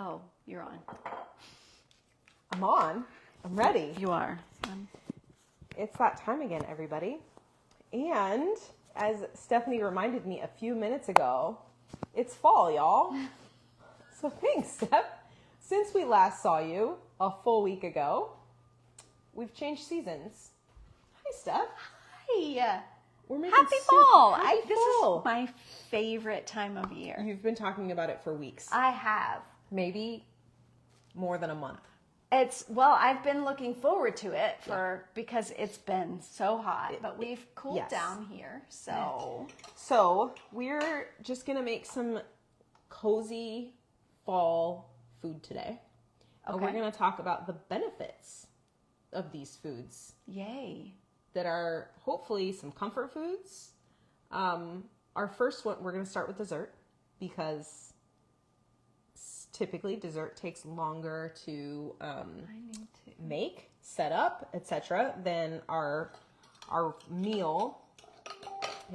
Oh, you're on. I'm on. I'm ready. You are. It's that time again, everybody. And as Stephanie reminded me a few minutes ago, it's fall, y'all. So thanks, Steph. Since we last saw you a full week ago, we've changed seasons. Hi, Steph. Hi. We're making Happy soup. fall. Happy This fall. is my favorite time of year. You've been talking about it for weeks. I have. Maybe more than a month. I've been looking forward to it because it's been so hot, but we've cooled yes. down here. So we're just going to make some cozy fall food today. And we're going to talk about the benefits of these foods. Yay. That are hopefully some comfort foods. Our first one, we're going to start with dessert because typically dessert takes longer to make, set up, etc. than our meal.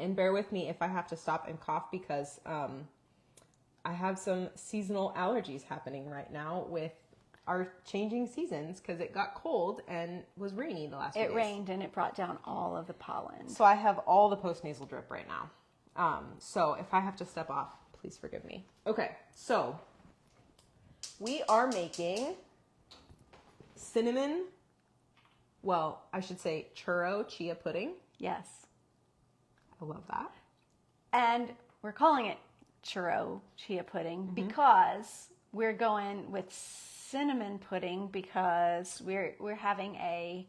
And bear with me if I have to stop and cough because I have some seasonal allergies happening right now with our changing seasons because it got cold and was rainy the last few days. It rained and it brought down all of the pollen. So I have all the postnasal drip right now. So if I have to step off, please forgive me. Okay, so we are making cinnamon, well, I should say churro chia pudding. Yes. I love that. And we're calling it churro chia pudding because we're going with cinnamon pudding because we're having a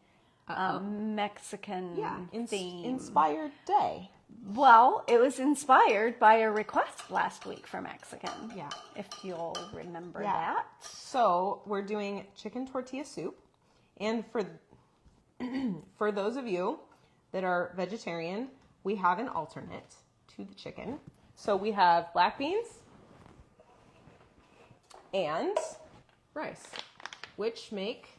Mexican theme. Inspired day. Well, it was inspired by a request last week for Mexican. Yeah. If you'll remember that. So we're doing chicken tortilla soup. And for those of you that are vegetarian, we have an alternate to the chicken. So we have black beans and rice, which make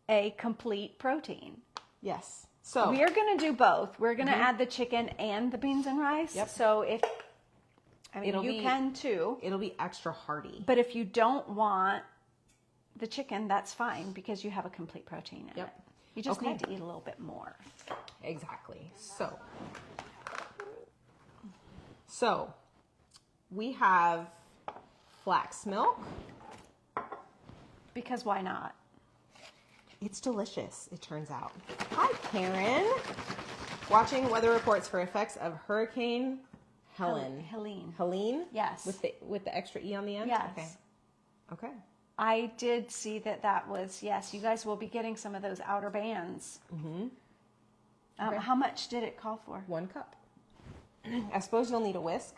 a complete protein. Yes. So we are going to do both. We're going to add the chicken and the beans and rice. Yep. So you can too. It'll be extra hearty. But if you don't want the chicken, that's fine because you have a complete protein in it. You just need to eat a little bit more. Exactly. So we have flax milk. Because why not? It's delicious, it turns out. Hi, Karen. Watching weather reports for effects of Hurricane Helene. Helene? Yes. With the extra E on the end? Yes. Okay. I did see that was, yes, you guys will be getting some of those outer bands. Okay. How much did it call for? 1 cup. I suppose you'll need a whisk.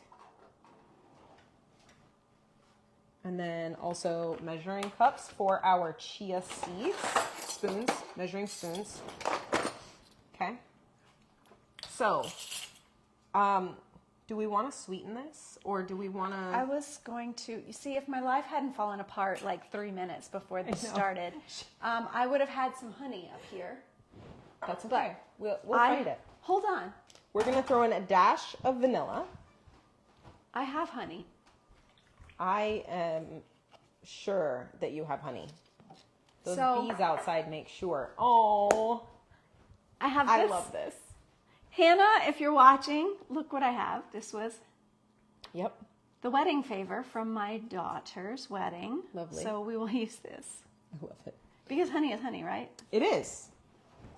And then also measuring cups for our chia seeds. Spoons, measuring spoons. Okay. So, do we want to sweeten this or do we want to... I was going to, you see, if my life hadn't fallen apart like 3 minutes before this started, I would have had some honey up here. That's okay. We'll find it. Hold on. We're going to throw in a dash of vanilla. I have honey. I am sure that you have honey. Those bees outside make sure. Oh, I love this. Hannah, if you're watching, look what I have. This was the wedding favor from my daughter's wedding. Lovely. So we will use this. I love it. Because honey is honey, right? It is.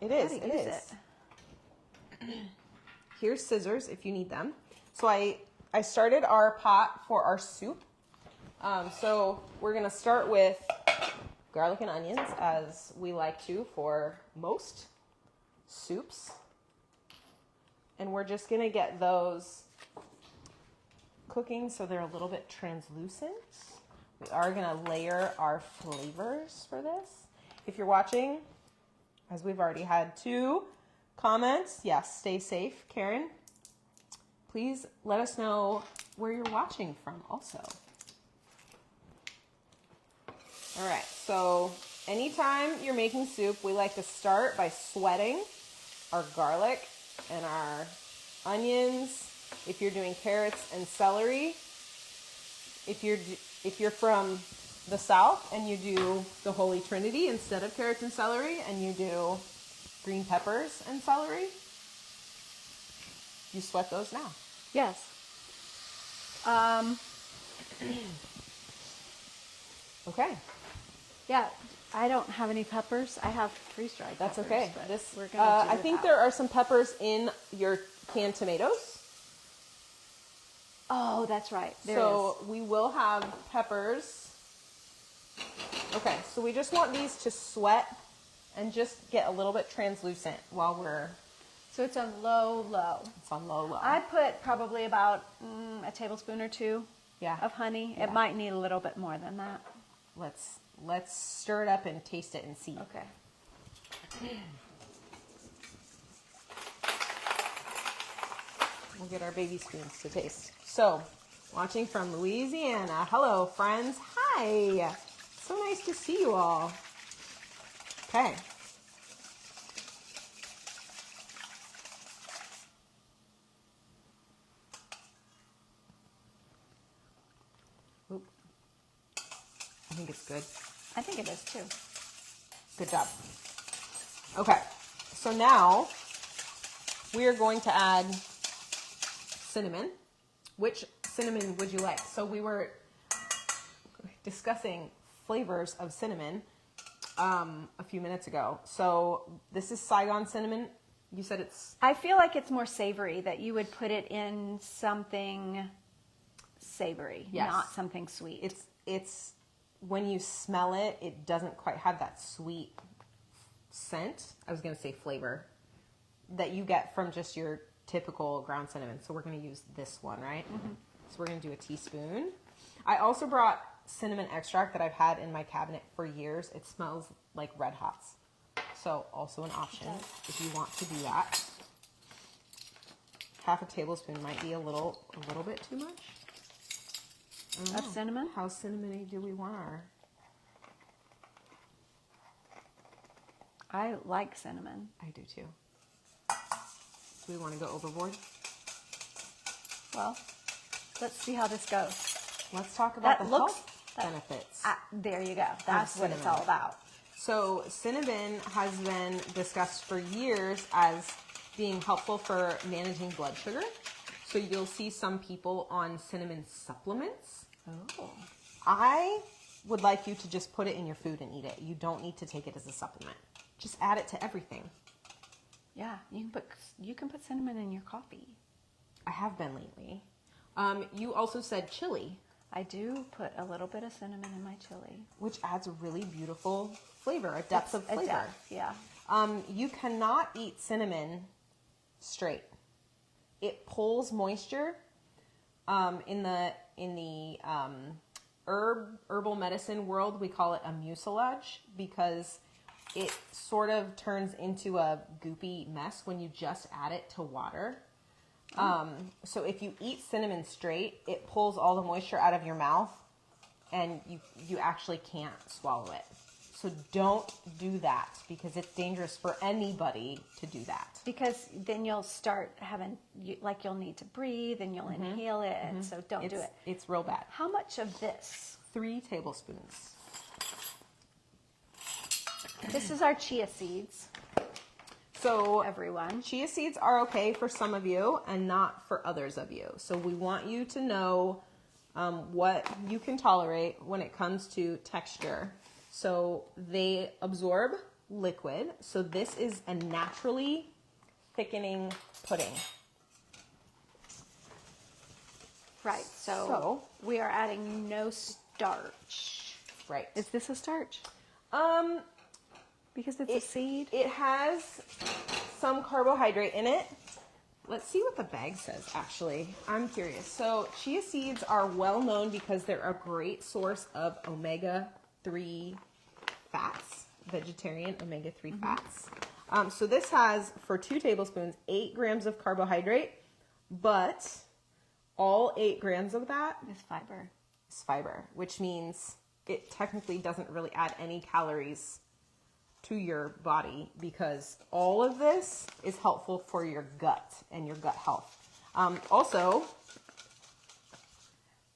It is. How do you use it? Here's scissors if you need them. So I started our pot for our soup. So we're going to start with garlic and onions as we like to for most soups. And we're just going to get those cooking so they're a little bit translucent. We are going to layer our flavors for this. If you're watching, as we've already had 2 comments, yes, stay safe, Karen. Please let us know where you're watching from also. All right, so anytime you're making soup, we like to start by sweating our garlic and our onions. If you're doing carrots and celery, if if you're from the South and you do the Holy Trinity instead of carrots and celery, and you do green peppers and celery, you sweat those now. Yes. Okay. Yeah, I don't have any peppers. I have freeze-dried That's peppers, okay. but This, we're gonna do I think without. there are some peppers in your canned tomatoes. Oh, that's right. So we will have peppers. Okay, so we just want these to sweat and just get a little bit translucent while we're... So it's on low. It's on low. I put probably about a tablespoon or two Yeah. of honey. Yeah. It might need a little bit more than that. Let's stir it up and taste it and see. Okay. We'll get our baby spoons to taste. So, watching from Louisiana. Hello, friends. Hi. So nice to see you all. Okay. Oop. I think it's good. I think it is too. Good job. Okay. So now we are going to add cinnamon. Which cinnamon would you like? So we were discussing flavors of cinnamon a few minutes ago. So this is Saigon cinnamon. You said it's... I feel like it's more savory, that you would put it in something savory, Yes. not something sweet. It's when you smell it, it doesn't quite have that sweet scent. I was going to say flavor that you get from just your typical ground cinnamon. So we're going to use this one, right? Mm-hmm. So we're going to do a teaspoon. I also brought cinnamon extract that I've had in my cabinet for years. It smells like Red Hots. So also an option if you want to do that. Half a tablespoon might be a little bit too much. Of cinnamon? How cinnamony do we want our... I like cinnamon. I do too. Do we want to go overboard? Well, let's see how this goes. Let's talk about That the looks- health benefits. There you go. That's what it's cinnamon. all about. So cinnamon has been discussed for years as being helpful for managing blood sugar. So you'll see some people on cinnamon supplements. Oh. I would like you to just put it in your food and eat it. You don't need to take it as a supplement. Just add it to everything. Yeah, you can put cinnamon in your coffee. I have been lately. You also said chili, I do put a little bit of cinnamon in my chili. which adds a really beautiful flavor, a depth of flavor. A depth, yeah. You cannot eat cinnamon straight. It pulls moisture. In the herbal medicine world, we call it a mucilage because it sort of turns into a goopy mess when you just add it to water. So if you eat cinnamon straight, it pulls all the moisture out of your mouth and you actually can't swallow it. So don't do that because it's dangerous for anybody to do that. Because then you'll start having, you'll need to breathe and you'll inhale it. And so don't do it. It's real bad. How much of this? 3 tablespoons. This is our chia seeds, So everyone. chia seeds are okay for some of you and not for others of you. So we want you to know what you can tolerate when it comes to texture. So they absorb liquid. So this is a naturally thickening pudding. Right, so we are adding no starch. Right. Is this a starch? Because it's a seed? It has some carbohydrate in it. Let's see what the bag says, actually. I'm curious. So chia seeds are well known because they're a great source of omega-3 fats, vegetarian omega-3 fats. So this has, for 2 tablespoons, 8 grams of carbohydrate, but all 8 grams of that It's fiber. is fiber, which means it technically doesn't really add any calories to your body because all of this is helpful for your gut and your gut health. Also,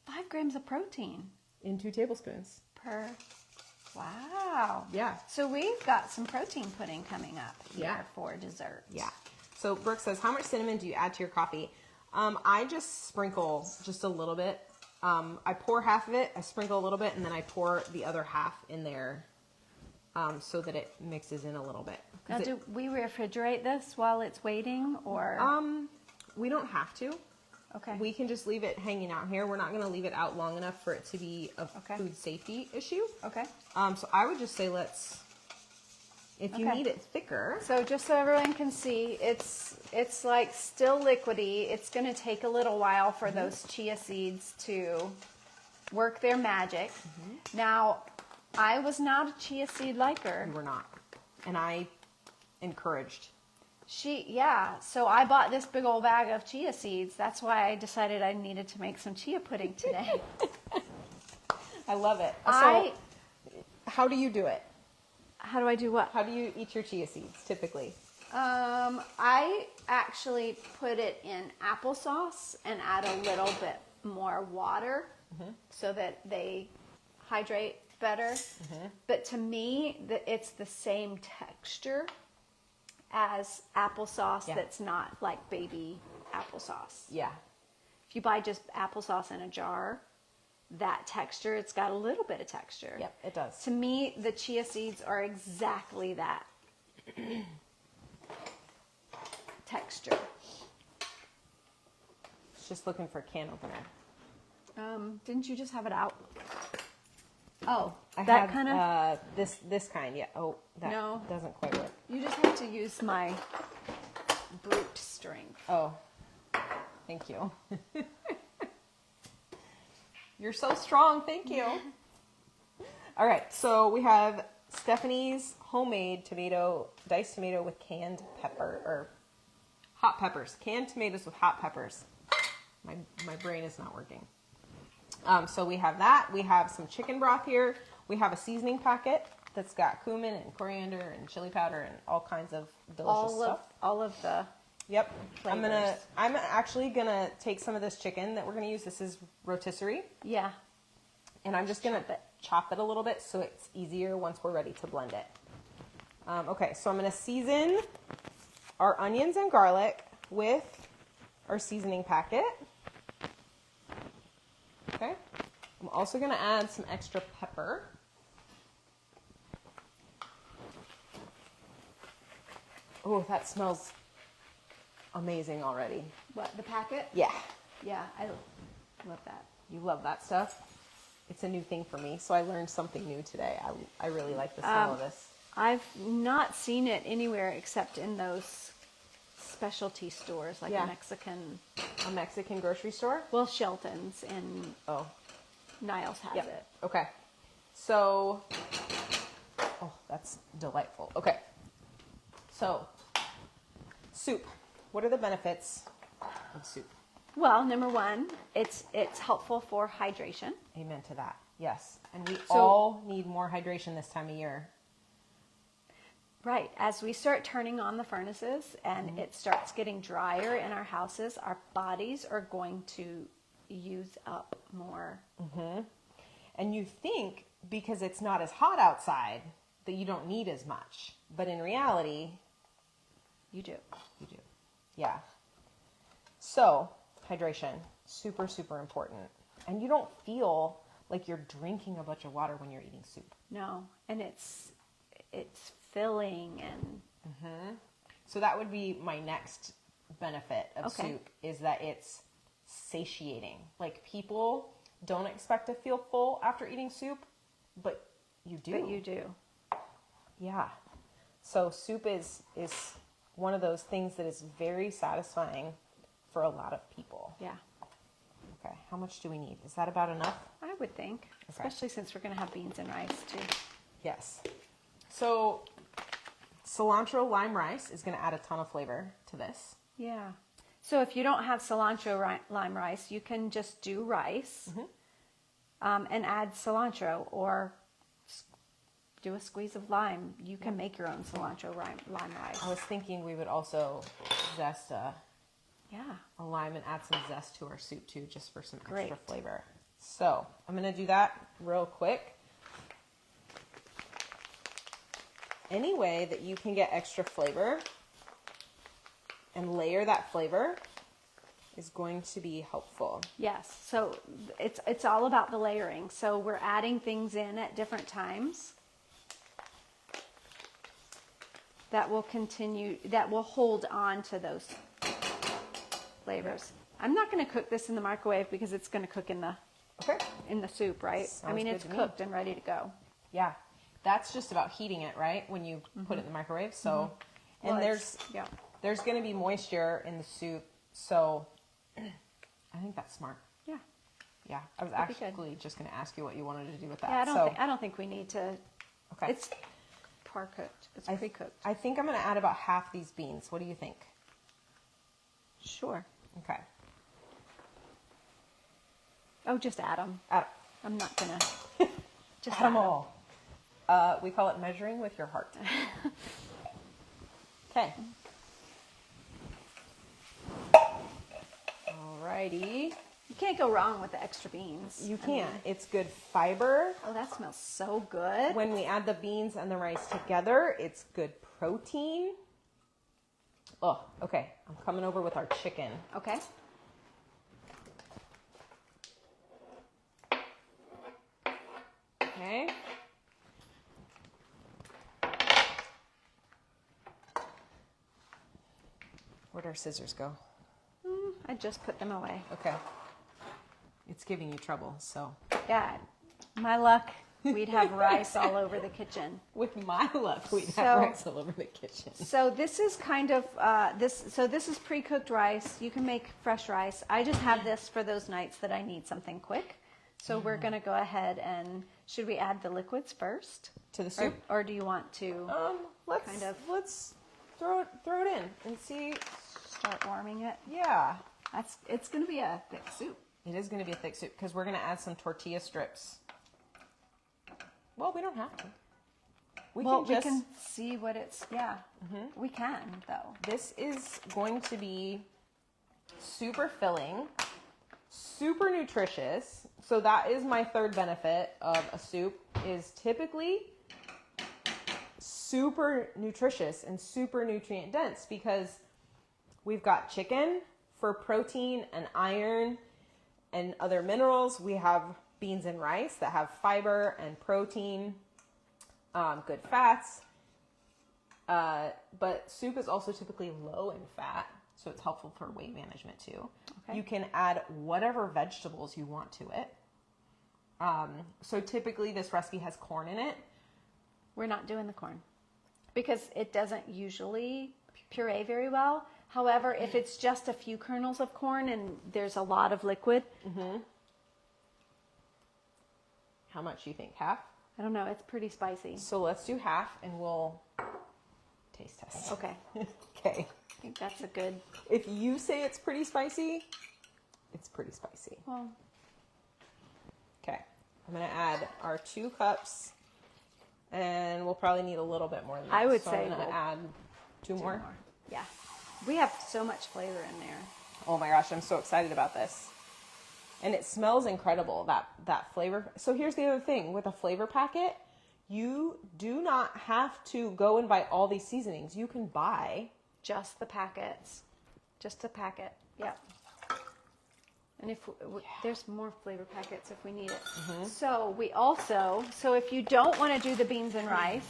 5 grams of protein. in 2 tablespoons. Wow. Yeah. So we've got some protein pudding coming up here for dessert. Yeah. So Brooke says, how much cinnamon do you add to your coffee? I just sprinkle just a little bit. I pour half of it, I sprinkle a little bit, and then I pour the other half in there so that it mixes in a little bit. Now, do we refrigerate this while it's waiting, or? We don't have to. Okay. We can just leave it hanging out here. We're not going to leave it out long enough for it to be a food safety issue. Okay. So I would just say if you need it thicker. So just so everyone can see, it's like still liquidy. It's going to take a little while for those chia seeds to work their magic. Now, I was not a chia seed liker. You were not. And I encouraged. So I bought this big old bag of chia seeds. That's why I decided I needed to make some chia pudding today. I love it. So, how do you do it? How do I do what? How do you eat your chia seeds typically? I actually put it in applesauce and add a little bit more water so that they hydrate better. But to me, it's the same texture as applesauce that's not like baby applesauce. Yeah. If you buy just applesauce in a jar, that texture, it's got a little bit of texture. Yep, it does. To me, the chia seeds are exactly that texture. Just looking for a can opener. Didn't you just have it out? Oh, I that have, kind of this kind. Yeah. Oh, that doesn't quite work. You just have to use my brute strength. Oh, thank you. You're so strong. Thank you. All right. So we have Stephanie's homemade diced tomato with canned pepper or hot peppers. Canned tomatoes with hot peppers. My brain is not working. So we have that. We have some chicken broth here. We have a seasoning packet that's got cumin and coriander and chili powder and all kinds of delicious stuff. All of the Yep. flavors. I'm actually gonna take some of this chicken that we're gonna use. This is rotisserie. Yeah. And I'm just gonna chop it a little bit so it's easier once we're ready to blend it. Okay, so I'm gonna season our onions and garlic with our seasoning packet. Okay. I'm also gonna add some extra pepper. Oh, that smells amazing already. What, the packet? Yeah. Yeah, I love that. You love that stuff? It's a new thing for me, so I learned something new today. I really like the smell of this. I've not seen it anywhere except in those specialty stores, like a Mexican grocery store? Well, Shelton's and Niles has it. Okay. So, that's delightful. Okay. So, soup. What are the benefits of soup? Well, number one, it's helpful for hydration. Amen to that. Yes. And we all need more hydration this time of year. Right. As we start turning on the furnaces and it starts getting drier in our houses, our bodies are going to use up more. And you think because it's not as hot outside that you don't need as much. But in reality, you do. You do. Yeah. So, hydration, super, super important. And you don't feel like you're drinking a bunch of water when you're eating soup. No. And it's filling and... So that would be my next benefit of soup, is that it's satiating. Like, people don't expect to feel full after eating soup, but you do. But you do. Yeah. So soup is one of those things that is very satisfying for a lot of people. Yeah. Okay. How much do we need? Is that about enough? I would think, especially since we're going to have beans and rice too. Yes. So cilantro lime rice is going to add a ton of flavor to this. Yeah. So if you don't have cilantro lime rice, you can just do rice and add cilantro, or do a squeeze of lime. You can make your own cilantro lime rice. I was thinking we would also zest a lime and add some zest to our soup too, just for some extra flavor. So I'm going to do that real quick. Any way that you can get extra flavor and layer that flavor is going to be helpful. Yes, so it's all about the layering. So we're adding things in at different times that will continue, that will hold on to those flavors. I'm not going to cook this in the microwave because it's going to cook in the soup, right? I mean, it's cooked and ready to go. Yeah, that's just about heating it, right? When you put it in the microwave. So, and Well, there's going to be moisture in the soup. So I think that's smart. Yeah. Yeah, I was actually just going to ask you what you wanted to do with that. Yeah, I don't think we need to. Okay. It's par-cooked. It's pre-cooked. I think I'm going to add about half these beans. What do you think? Sure. Okay. Oh, just add them. I'm not going to. Just add them all. We call it measuring with your heart. Okay. Alrighty. You can't go wrong with the extra beans. You can't. It's good fiber. Oh, that smells so good. When we add the beans and the rice together, it's good protein. Oh, okay. I'm coming over with our chicken. Okay. Okay. Where'd our scissors go? I just put them away. Okay. It's giving you trouble, so. Yeah. My luck, we'd have rice all over the kitchen. With my luck, we'd have rice all over the kitchen. So this is kind of, this is pre-cooked rice. You can make fresh rice. I just have this for those nights that I need something quick. So we're going to go ahead and, should we add the liquids first? To the soup? Or do you want to let's throw it in and see. Start warming it? Yeah. It's going to be a thick soup. It is going to be a thick soup because we're going to add some tortilla strips. Well, we don't have to. We can see what it's, we can though. This is going to be super filling, super nutritious. So that is my third benefit of a soup, is typically super nutritious and super nutrient dense because we've got chicken for protein and iron and other minerals. We have beans and rice that have fiber and protein, good fats. But soup is also typically low in fat, so it's helpful for weight management too. Okay. You can add whatever vegetables you want to it. So typically this recipe has corn in it. We're not doing the corn because it doesn't usually puree very well. However, if it's just a few kernels of corn and there's a lot of liquid. How much do you think? Half? I don't know. It's pretty spicy. So let's do half and we'll taste test. Okay. Okay. I think that's a good. If you say it's pretty spicy, it's pretty spicy. Well. Okay. I'm going to add our 2 cups and we'll probably need a little bit more than that. I would so say I'm going to add 2 more. Yeah. We have so much flavor in there. Oh my gosh, I'm so excited about this. And it smells incredible, that flavor. So here's the other thing. With a flavor packet, you do not have to go and buy all these seasonings. You can buy just the packets. Just a packet. Yep. And if there's more flavor packets if we need it. So so if you don't want to do the beans and rice,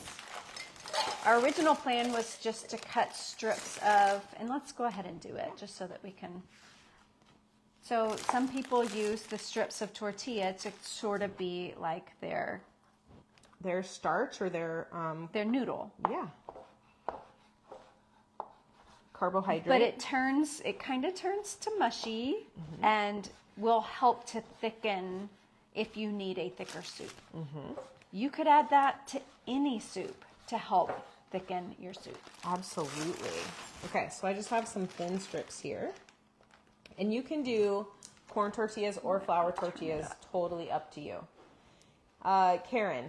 our original plan was just to cut strips of, and let's go ahead and do it just so that we can. So some people use the strips of tortilla to sort of be like their starch or their noodle. Yeah. Carbohydrate. But it kind of turns to mushy and will help to thicken if you need a thicker soup. You could add that to any soup to help thicken your soup. Absolutely. Okay, so I just have some thin strips here. And you can do corn tortillas or flour tortillas, totally up to you. Karen,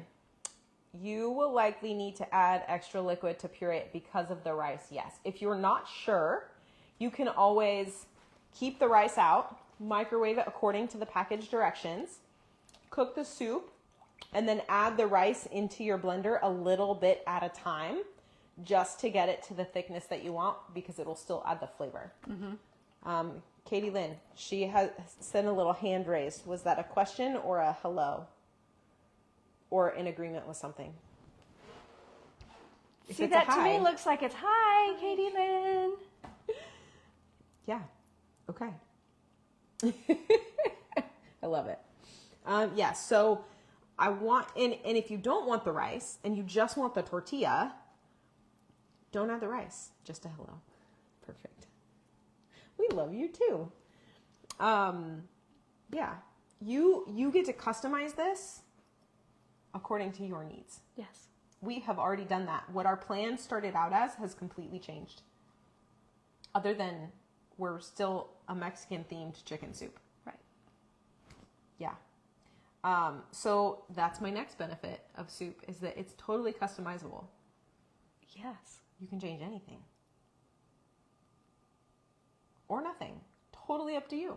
you will likely need to add extra liquid to puree it because of the rice, yes. If you're not sure, you can always keep the rice out, microwave it according to the package directions, cook the soup and then add the rice into your blender a little bit at a time, just to get it to the thickness that you want, because it will still add the flavor. Katie Lynn, she has sent a little hand raised. Was that a question or a hello? Or in agreement with something? If See, it's a that to hi, me looks like it's hi, Katie Lynn. yeah. Okay. I love it. Yeah, so I want, and if you don't want the rice and you just want the tortilla, don't add the rice. Just a hello. Perfect. We love you too. Yeah, you get to customize this according to your needs. Yes. We have already done that. What our plan started out as has completely changed. Other than we're still a Mexican themed chicken soup. Right. Yeah. So that's my next benefit of soup, is that it's totally customizable. Yes. You can change anything. Or nothing. Totally up to you.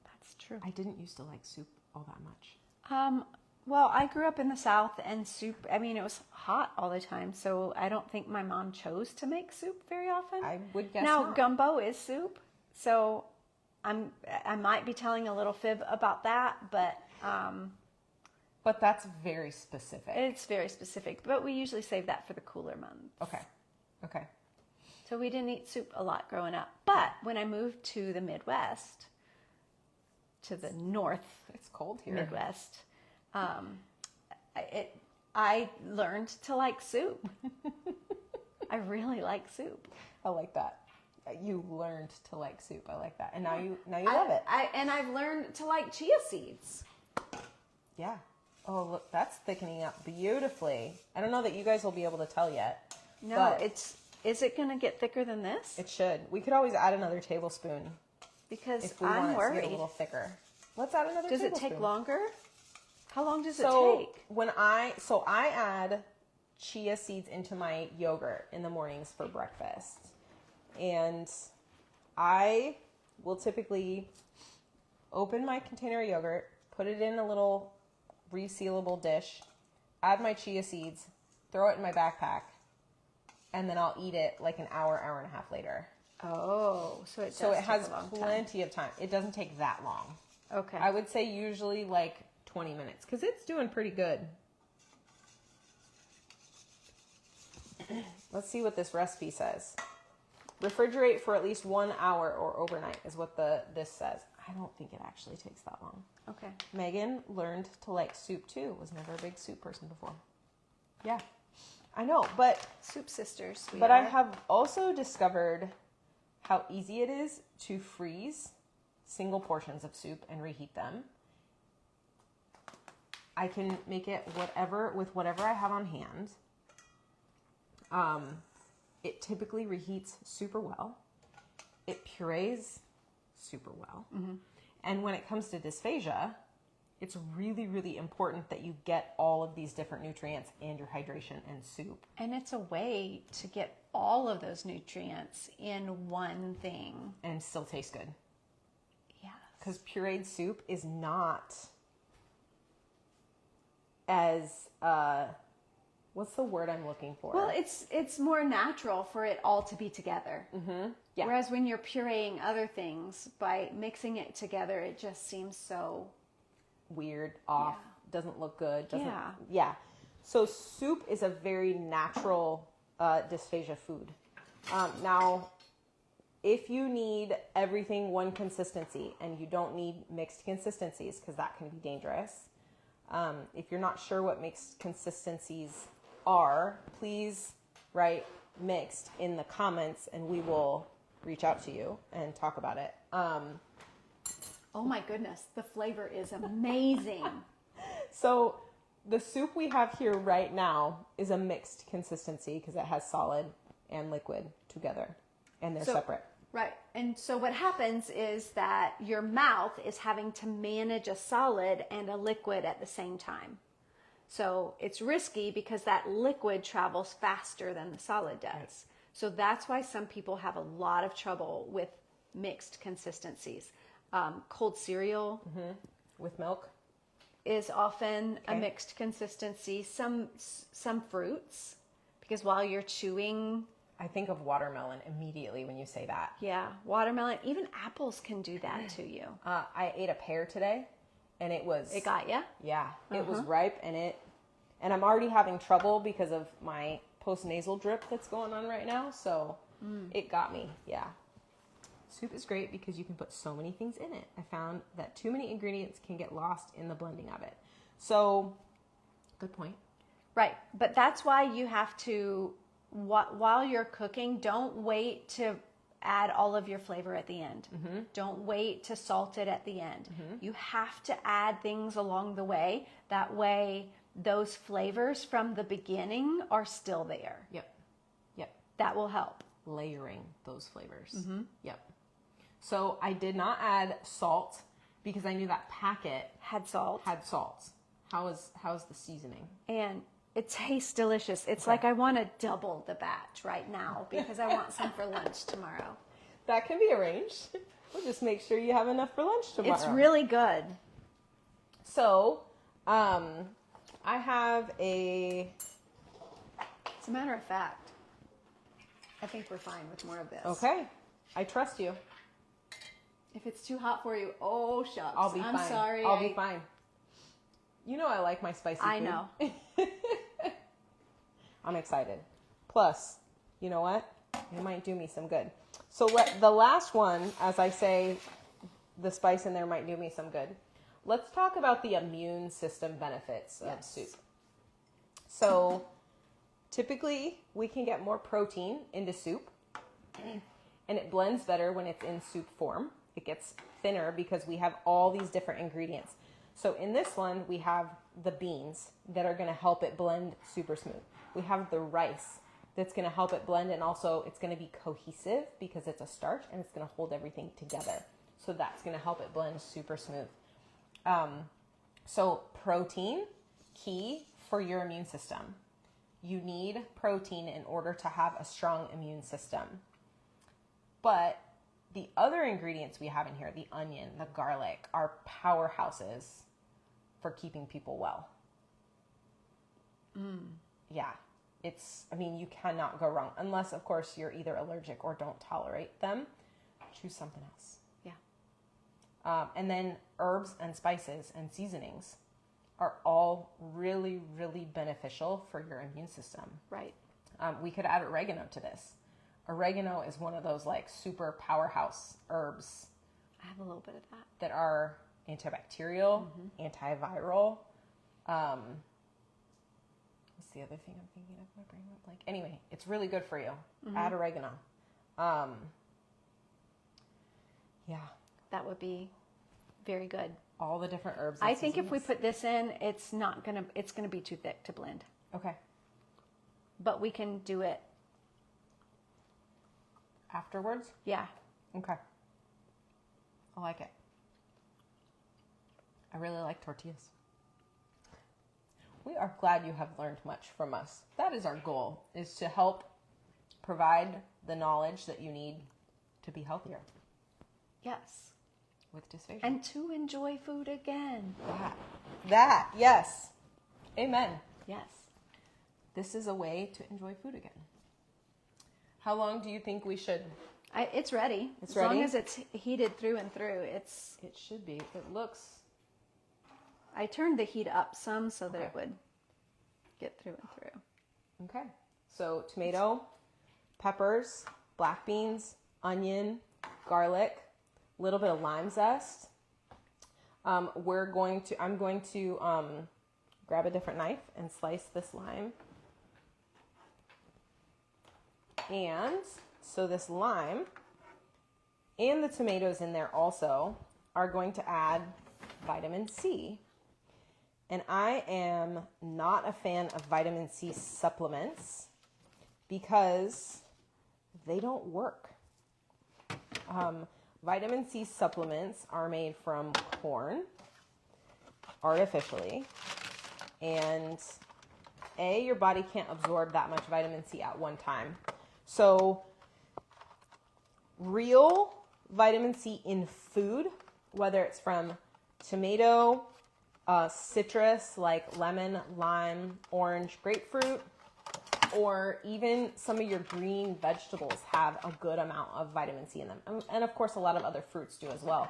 That's true. I didn't used to like soup all that much. Well, I grew up in the South, and soup, I mean, it was hot all the time, so I don't think my mom chose to make soup very often. I would guess now, not. gumbo is soup, so I might be telling a little fib about that, but that's very specific. it's very specific. But we usually save that for the cooler months. Okay. So we didn't eat soup a lot growing up. But when I moved to the Midwest, to the North, It's cold here. Midwest, I learned to like soup. I really like soup. I like that. You learned to like soup. I like that. And now you love it. And I've learned to like chia seeds. Yeah. Oh, look, that's thickening up beautifully. I don't know that you guys will be able to tell yet. No, but is it going to get thicker than this? it should. We could always add another tablespoon Because if we I'm want it to get a worried. little thicker. Let's add another Does it tablespoon. take longer? How long does it So take? I add chia seeds into my yogurt in the mornings for breakfast. And I will typically open my container of yogurt, put it in a little resealable dish, add my chia seeds, throw it in my backpack, and then I'll eat it like an hour and a half later. Oh, so it does So it take has a long time. plenty of time. It doesn't take that long. Okay. I would say usually like 20 minutes, because it's doing pretty good. Let's see what this recipe says. Refrigerate for at least 1 hour or overnight is what this says. I don't think it actually takes that long. Okay. Megan learned to like soup too. Was never a big soup person before. Yeah, I know, but Soup sisters. but I have also discovered how easy it is to freeze single portions of soup and reheat them. I can make it with whatever I have on hand. It typically reheats super well. It purees super well. Mm-hmm. And when it comes to dysphagia, it's really, really important that you get all of these different nutrients and your hydration in soup. And it's a way to get all of those nutrients in one thing. And still taste good. Yeah. Because pureed soup is not as, what's the word I'm looking for? Well, it's more natural for it all to be together. Mm-hmm. Yeah. Whereas when you're pureeing other things, by mixing it together, it just seems so weird, off, doesn't look good. Doesn't, Yeah. Yeah. So soup is a very natural dysphagia food. Now, if you need everything one consistency and you don't need mixed consistencies, because that can be dangerous. If you're not sure what mixed consistencies are, please write mixed in the comments and we will reach out to you and talk about it. Oh my goodness, the flavor is amazing. So the soup we have here right now is a mixed consistency because it has solid and liquid together and they're separate. Right. And so what happens is that your mouth is having to manage a solid and a liquid at the same time. So it's risky because that liquid travels faster than the solid does. Right. So that's why some people have a lot of trouble with mixed consistencies. Cold cereal, With milk? is often a Okay. mixed consistency. Some fruits, because while you're chewing, I think of watermelon immediately when you say that. yeah, watermelon, even apples can do that to you. I ate a pear today, and it got ya? Yeah, it was ripe, and I'm already having trouble because of my postnasal drip that's going on right now, so it got me, yeah. Soup is great because you can put so many things in it. I found that too many ingredients can get lost in the blending of it. So, good point. Right, but that's why you have to, while you're cooking, don't wait to add all of your flavor at the end. Don't wait to salt it at the end. You have to add things along the way. That way, those flavors from the beginning are still there. Yep. That will help. Layering those flavors. Yep. So I did not add salt because I knew that packet Had salt. had salt. How's the seasoning? And it tastes delicious. It's like I want to double the batch right now because I want some for lunch tomorrow. That can be arranged. We'll just make sure you have enough for lunch tomorrow. It's really good. So, I have a... As a matter of fact, I think we're fine with more of this. Okay. I trust you. If it's too hot for you, oh shucks. I'll be fine. I'm sorry. I'll be fine. You know I like my spicy food. I know. I'm excited. Plus, you know what? It might do me some good. So the last one, as I say, the spice in there might do me some good. Let's talk about the immune system benefits of soup. So typically we can get more protein into soup, and it blends better when it's in soup form. It gets thinner because we have all these different ingredients. So in this one, we have the beans that are going to help it blend super smooth. We have the rice that's going to help it blend, and also it's going to be cohesive because it's a starch and it's going to hold everything together. So that's going to help it blend super smooth. So protein, key for your immune system. You need protein in order to have a strong immune system. But the other ingredients we have in here, the onion, the garlic, are powerhouses for keeping people well. Yeah. You cannot go wrong. Unless, of course, you're either allergic or don't tolerate them. Choose something else. Yeah. And then herbs and spices and seasonings are all really, really beneficial for your immune system. Right. We could add oregano to this. Oregano is one of those like super powerhouse herbs. I have a little bit of that are antibacterial, antiviral. What's the other thing I'm thinking of? My brain went blank. Anyway, it's really good for you. Add oregano. Yeah. That would be very good. All the different herbs. I think if we put this in, it's gonna be too thick to blend. Okay. But we can do it Afterwards? Yeah. Okay. I like it. I really like tortillas. We are glad you have learned much from us. That is our goal, is to help provide the knowledge that you need to be healthier Yes. with dysphagia. And to enjoy food again. That, yes. Amen. Yes. This is a way to enjoy food again. How long do you think we should? It's ready. It's as ready? long as it's heated through and through. It should be. It looks. I turned the heat up some so that Okay. it would get through and through. Okay. So tomato, peppers, black beans, onion, garlic, a little bit of lime zest. I'm going to grab a different knife and slice this lime. And so this lime and the tomatoes in there also are going to add vitamin C. And I am not a fan of vitamin C supplements because they don't work. Vitamin C supplements are made from corn artificially, and your body can't absorb that much vitamin C at one time. So real vitamin C in food, whether it's from tomato, citrus like lemon, lime, orange, grapefruit, or even some of your green vegetables have a good amount of vitamin C in them. And of course, a lot of other fruits do as well.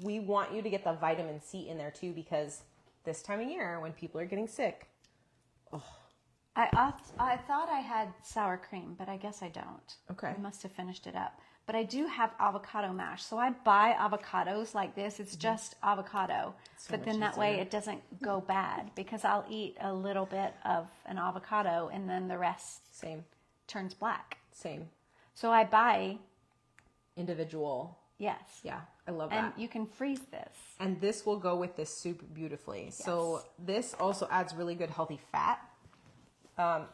We want you to get the vitamin C in there too, because this time of year when people are getting sick. I thought I had sour cream, but I guess I don't. Okay. I must have finished it up. But I do have avocado mash. So I buy avocados like this. It's just avocado. But then that way it doesn't go bad, because I'll eat a little bit of an avocado and then the rest turns black. Same. So I buy Individual. Yes. Yeah, I love And that. you can freeze this. And this will go with this soup beautifully. So this also adds really good healthy fat,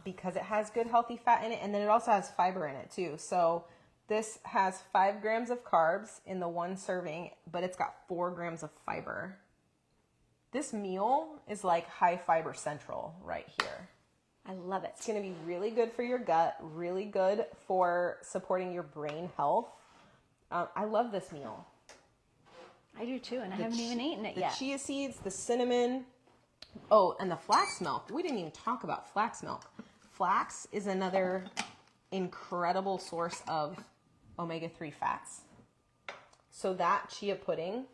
because it has good healthy fat in it. And then it also has fiber in it too. So this has 5 grams of carbs in the one serving, but it's got 4 grams of fiber. This meal is like high fiber central right here. I love it. It's going to be really good for your gut, really good for supporting your brain health. I love this meal. I do too, and I haven't even eaten it yet. The chia seeds, the cinnamon. Oh, and the flax milk. We didn't even talk about flax milk. Flax is another incredible source of omega-3 fats. So that chia pudding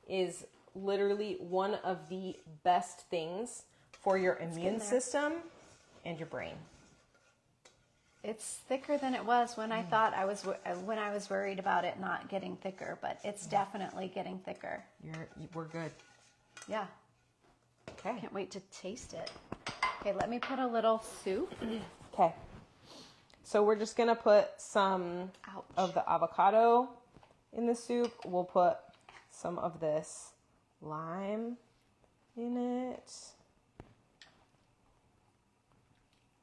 is literally one of the best things for your immune system and your brain. It's thicker than it was when I thought when I was worried about it not getting thicker, but it's definitely getting thicker. We're good. Yeah. Okay. Can't wait to taste it. Okay, let me put a little soup. Okay. So we're just going to put some of the avocado in the soup. We'll put some of this lime in it.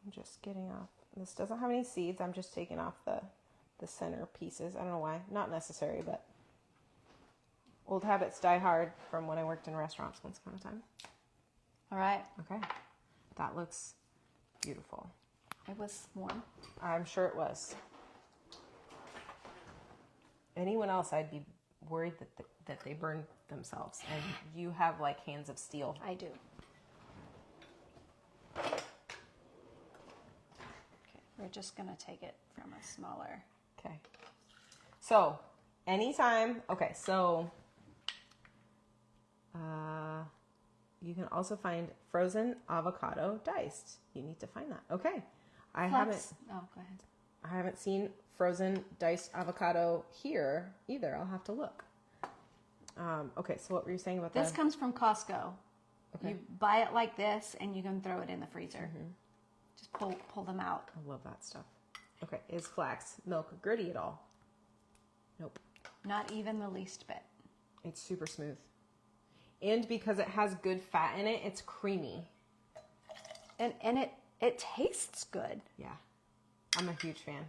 I'm just getting off. This doesn't have any seeds. I'm just taking off the center pieces. I don't know why. Not necessary, but old habits die hard from when I worked in restaurants once upon a time. All right. Okay. That looks beautiful. It was warm. I'm sure it was. Anyone else, I'd be worried that they burned themselves. And you have like hands of steel. I do. Okay, we're just going to take it from a smaller. Okay. So, anytime. Okay, so you can also find frozen avocado diced. You need to find that. Okay. Oh, go ahead. I haven't seen frozen diced avocado here either. I'll have to look. Okay, so what were you saying about This comes from Costco. Okay. You buy it like this, and you can throw it in the freezer. Mm-hmm. Just pull them out. I love that stuff. Okay, is flax milk gritty at all? Nope. Not even the least bit. It's super smooth. And because it has good fat in it, it's creamy. And it tastes good. Yeah. I'm a huge fan.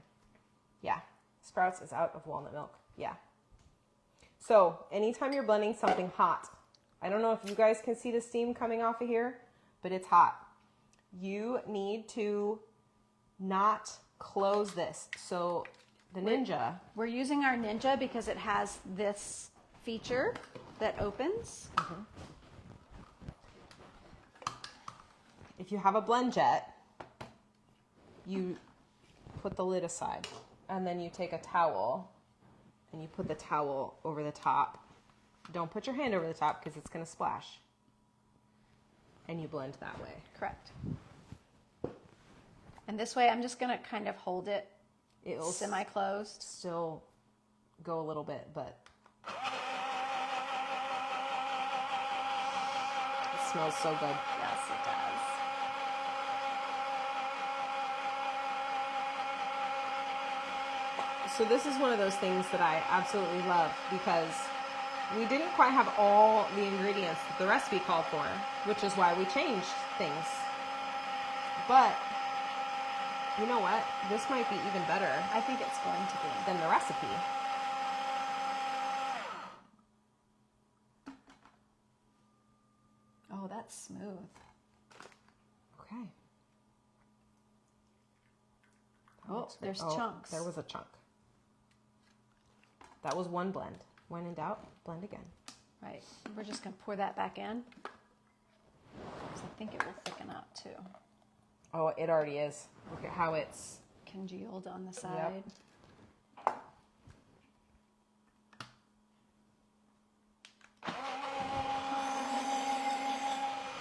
Yeah. Sprouts is out of walnut milk. Yeah. So, anytime you're blending something hot, I don't know if you guys can see the steam coming off of here, but it's hot. You need to not close this. So, the Ninja. We're using our Ninja because it has this feature that opens. Mm-hmm. If you have a blend jet, you put the lid aside, and then you take a towel and you put the towel over the top. Don't put your hand over the top because it's going to splash. And you blend that way. Correct. And this way I'm just going to kind of hold it semi-closed. Still go a little bit, but it smells so good. Yes, it does. So this is one of those things that I absolutely love because we didn't quite have all the ingredients that the recipe called for, which is why we changed things. But you know what? This might be even better. I think it's going to be. Than the recipe. Oh, that's smooth. Okay. Oh, there's chunks. There was a chunk. That was one blend. When in doubt, blend again. Right. We're just going to pour that back in. 'Cause I think it will thicken up too. Oh, it already is. Look at how it's Congealed on the side.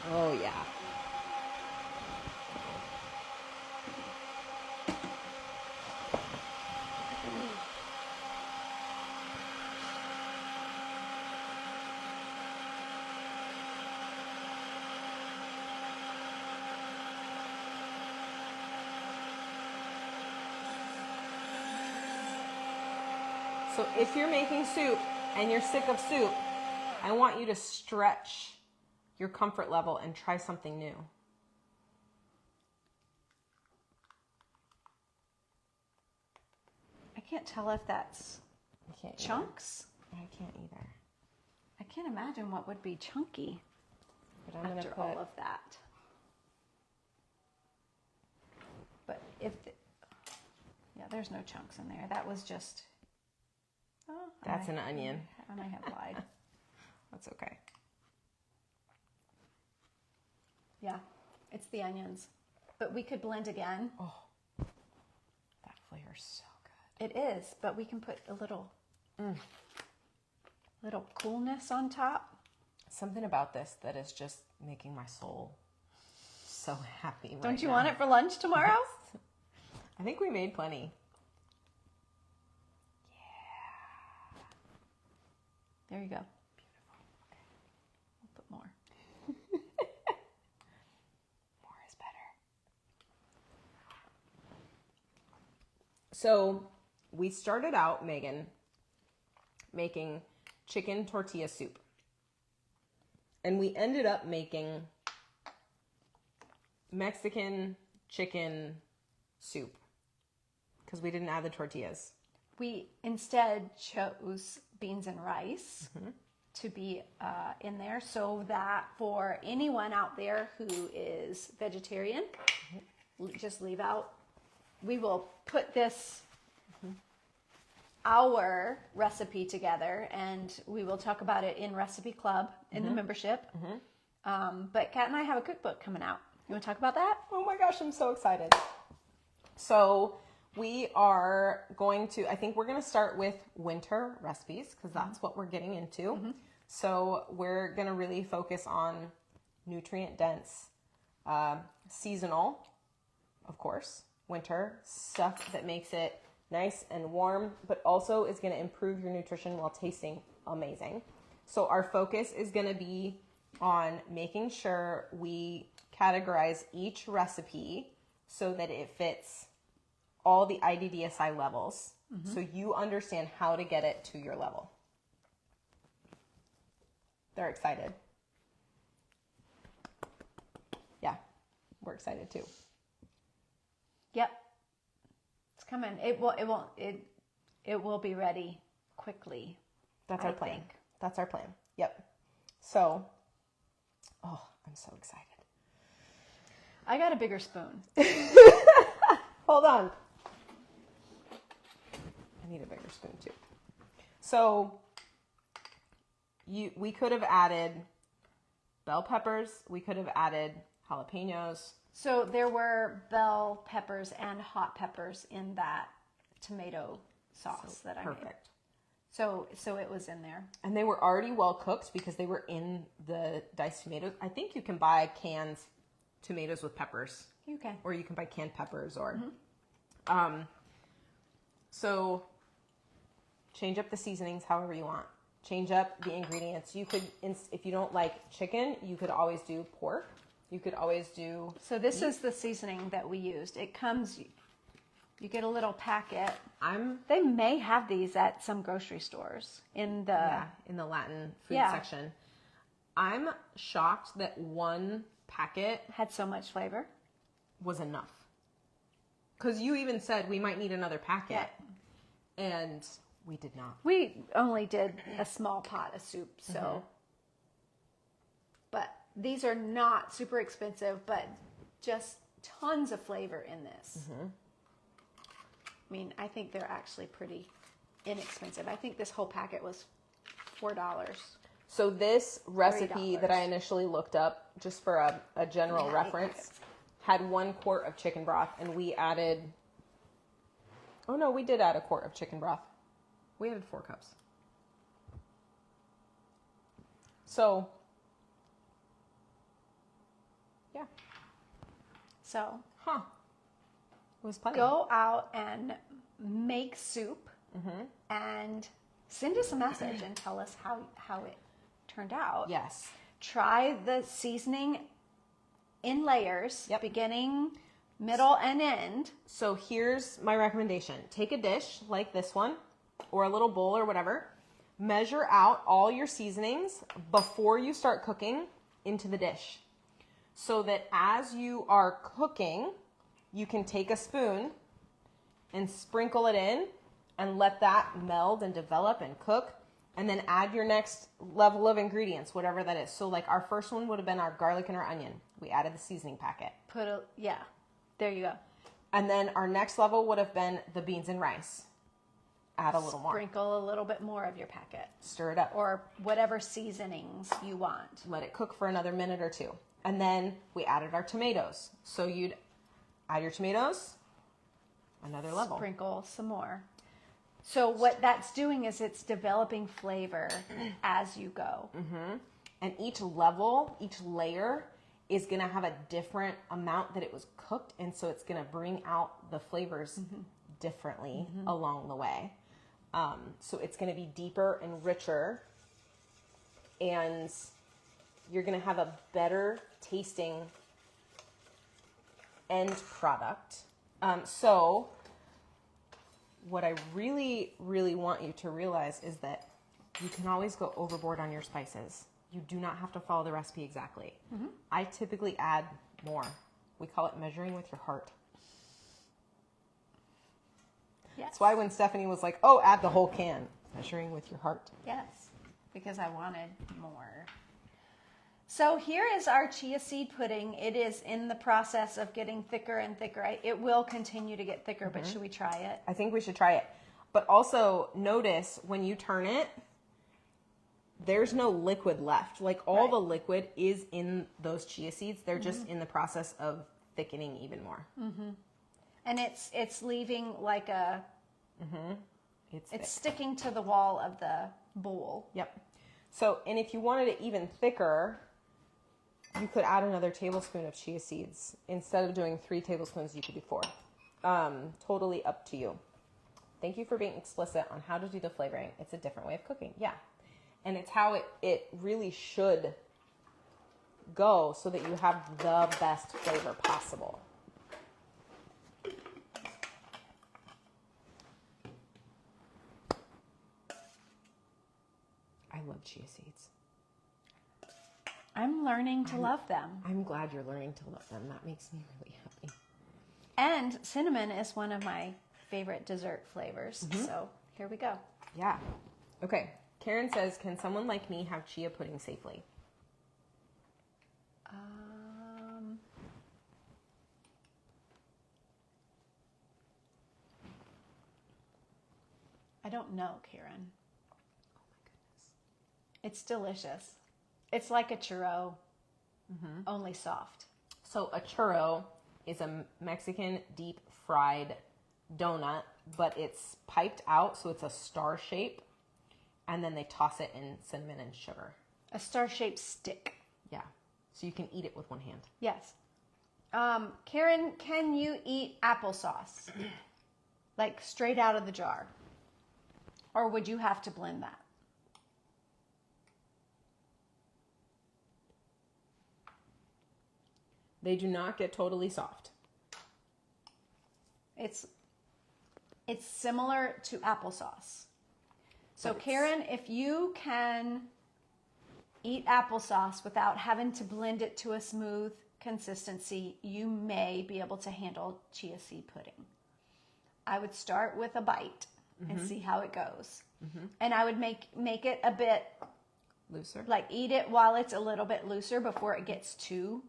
Oh, yeah. So if you're making soup and you're sick of soup, I want you to stretch your comfort level and try something new. I can't tell if that's chunks. I can't either. I can't imagine what would be chunky But I'm after all of that. But yeah, there's no chunks in there. That was just... Oh, That's an onion. I might have lied. That's okay. Yeah, it's the onions. But we could blend again. Oh, that flavor's so good. It is, but we can put a little coolness on top. Something about this that is just making my soul so happy right Don't you now. want it for lunch tomorrow? I think we made plenty. There you go. Beautiful. Okay. We'll put more. More is better. So we started out, Megan, making chicken tortilla soup. And we ended up making Mexican chicken soup because we didn't add the tortillas. We instead chose beans and rice to be in there so that for anyone out there who is vegetarian, just leave out. We will put this, our recipe together, and we will talk about it in Recipe Club in the membership. But Kat and I have a cookbook coming out. You want to talk about that? Oh my gosh, I'm so excited. So we are going to, I think we're going to start with winter recipes because that's what we're getting into. So we're going to really focus on nutrient dense, seasonal, of course, winter stuff that makes it nice and warm, but also is going to improve your nutrition while tasting amazing. So our focus is going to be on making sure we categorize each recipe so that it fits all the IDDSI levels, so you understand how to get it to your level. They're excited. Yeah, we're excited too. Yep. It's coming. It will be ready quickly. That's our I plan. think. That's our plan. Yep. So, oh, I'm so excited. I got a bigger spoon. Hold on. I need a bigger spoon too. So we could have added bell peppers. We could have added jalapenos. So there were bell peppers and hot peppers in that tomato sauce that I made. Perfect. So it was in there. And they were already well cooked because they were in the diced tomatoes. I think you can buy canned tomatoes with peppers. You can. Or you can buy canned peppers or so change up the seasonings however you want. Change up the ingredients. You could, if you don't like chicken, you could always do pork. You could always do... So this is the seasoning that we used. It comes, you get a little packet. They may have these at some grocery stores in the Latin food section. I'm shocked that one packet had so much flavor. Was enough. Because you even said we might need another packet. Yeah. And we did not. We only did a small pot of soup, so. But these are not super expensive, but just tons of flavor in this. I mean, I think they're actually pretty inexpensive. I think this whole packet was $4. So this recipe that I $3. initially looked up, just for a general reference, had 1 quart of chicken broth, and we added, oh no, we did add a quart of chicken broth. We added 4 cups. So, yeah. So, It was plenty. go out and make soup and send us a message and tell us how it turned out. Yes. Try the seasoning in layers, Yep. beginning, middle, and end. So here's my recommendation. Take a dish like this one, or a little bowl or whatever. Measure out all your seasonings before you start cooking into the dish. So that as you are cooking, you can take a spoon and sprinkle it in and let that meld and develop and cook. And then add your next level of ingredients, whatever that is. So like our first one would have been our garlic and our onion. We added the seasoning packet. There you go. And then our next level would have been the beans and rice. Add a little more. Sprinkle a little bit more of your packet. Stir it up. Or whatever seasonings you want. Let it cook for another minute or 2. And then we added our tomatoes. So you'd add your tomatoes, another level. Sprinkle some more. So what that's doing is it's developing flavor as you go. And each level, each layer is going to have a different amount that it was cooked. And so it's going to bring out the flavors differently along the way. So it's going to be deeper and richer. And you're going to have a better tasting end product. So what I really, really want you to realize is that you can always go overboard on your spices. You do not have to follow the recipe exactly. I typically add more. We call it measuring with your heart. Yes. That's why when Stephanie was like, oh, add the whole can, measuring with your heart. Yes, because I wanted more. So here is our chia seed pudding. It is in the process of getting thicker and thicker. It will continue to get thicker, but should we try it? I think we should try it. But also notice when you turn it, there's no liquid left. Like all the liquid is in those chia seeds. They're just in the process of thickening even more. And it's leaving like a, It's it's sticking to the wall of the bowl. Yep. So, and if you wanted it even thicker, you could add another tablespoon of chia seeds. Instead of doing 3 tablespoons, you could do 4. Totally up to you. Thank you for being explicit on how to do the flavoring. It's a different way of cooking. Yeah. And it's how it really should go so that you have the best flavor possible. I love chia seeds. I'm learning to love them. I'm glad you're learning to love them. That makes me really happy. And cinnamon is one of my favorite dessert flavors. So here we go. Yeah. Okay. Karen says, can someone like me have chia pudding safely? I don't know, Karen. Oh my goodness. It's delicious. It's like a churro, only soft. So a churro is a Mexican deep fried donut, but it's piped out, so it's a star shape, and then they toss it in cinnamon and sugar. A star-shaped stick. Yeah. So you can eat it with one hand. Yes. Karen, can you eat applesauce? Like straight out of the jar? Or would you have to blend that? They do not get totally soft. It's similar to applesauce. So Karen, if you can eat applesauce without having to blend it to a smooth consistency, you may be able to handle chia seed pudding. I would start with a bite and see how it goes. And I would make it a bit looser. Like eat it while it's a little bit looser before it gets too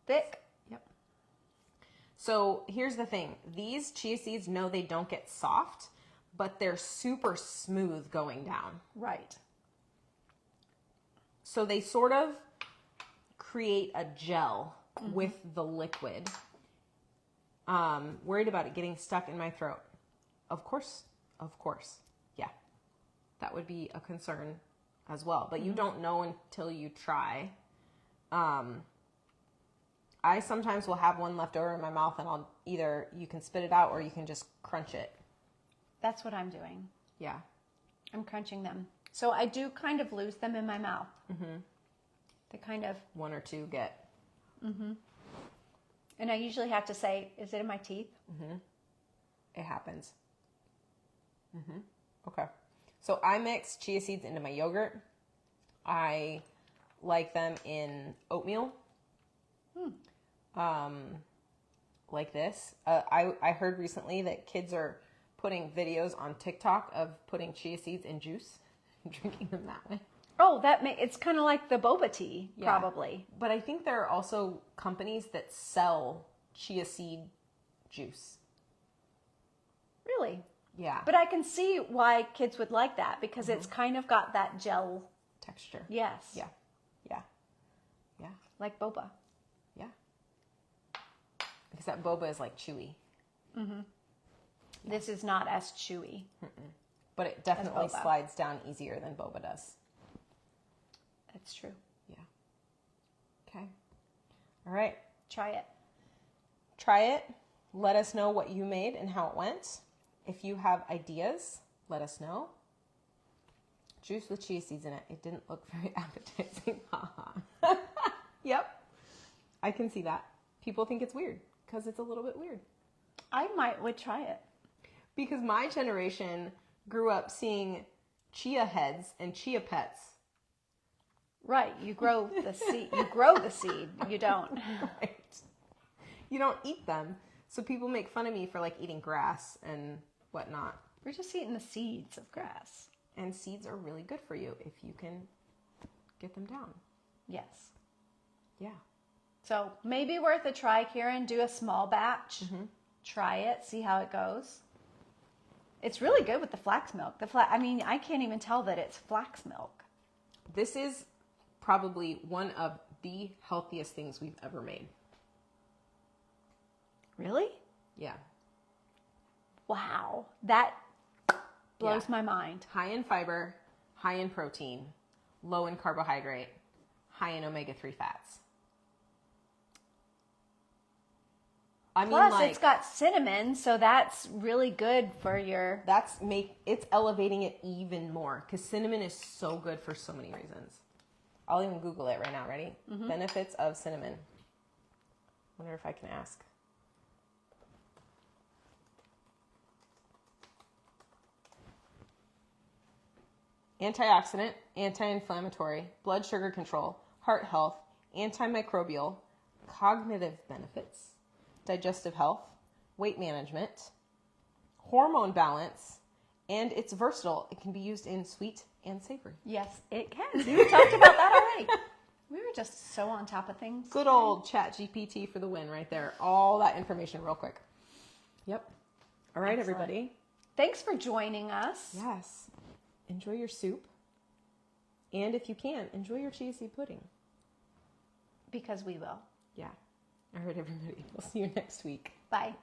thick. Yep. So here's the thing. These chia seeds, no, they don't get soft, but they're super smooth going down. Right. So they sort of create a gel with the liquid. Worried about it getting stuck in my throat. Of course. Yeah. That would be a concern as well. But you don't know until you try. I sometimes will have one left over in my mouth and you can spit it out or you can just crunch it. That's what I'm doing. Yeah. I'm crunching them. So I do kind of lose them in my mouth. Mm-hmm. They kind of... One or two get... Mm-hmm. And I usually have to say, is it in my teeth? Mm-hmm. It happens. Mm-hmm. Okay. So I mix chia seeds into my yogurt. I like them in oatmeal. Like this. I heard recently that kids are putting videos on TikTok of putting chia seeds in juice and drinking them that way. Oh, it's kind of like the boba tea, probably. But I think there are also companies that sell chia seed juice. Really? Yeah. But I can see why kids would like that because it's kind of got that gel texture. Yes. Yeah. Like boba. Yeah. Because that boba is like chewy. Mm-hmm. Yeah. This is not as chewy. Mm-mm. But it definitely slides down easier than boba does. That's true. Yeah. Okay. All right. Try it. Let us know what you made and how it went. If you have ideas, let us know. Juice with chia seeds in it. It didn't look very appetizing. Yep. I can see that. People think it's weird because it's a little bit weird. I would try it. Because my generation grew up seeing chia heads and chia pets. Right. You grow the seed. You don't. Right. You don't eat them. So people make fun of me for like eating grass and whatnot. We're just eating the seeds of grass. And seeds are really good for you if you can get them down. Yes. Yeah. So maybe worth a try, Karen. Do a small batch. Mm-hmm. Try it. See how it goes. It's really good with the flax milk. I can't even tell that it's flax milk. This is probably one of the healthiest things we've ever made. Really? Yeah. Wow. That blows my mind. High in fiber, high in protein, low in carbohydrate, high in omega-3 fats. Plus, it's got cinnamon, so that's really good for your... It's elevating it even more because cinnamon is so good for so many reasons. I'll even Google it right now. Ready? Mm-hmm. Benefits of cinnamon. Wonder if I can ask. Antioxidant, anti-inflammatory, blood sugar control, heart health, antimicrobial, cognitive benefits, digestive health, weight management, hormone balance, and it's versatile. It can be used in sweet and savory. Yes, it can. We talked about that already. We were just so on top of things. Good old ChatGPT for the win right there. All that information real quick. Yep. All right, excellent. Everybody. Thanks for joining us. Yes. Enjoy your soup. And if you can, enjoy your chia seed pudding. Because we will. Yeah. All right, everybody. We'll see you next week. Bye.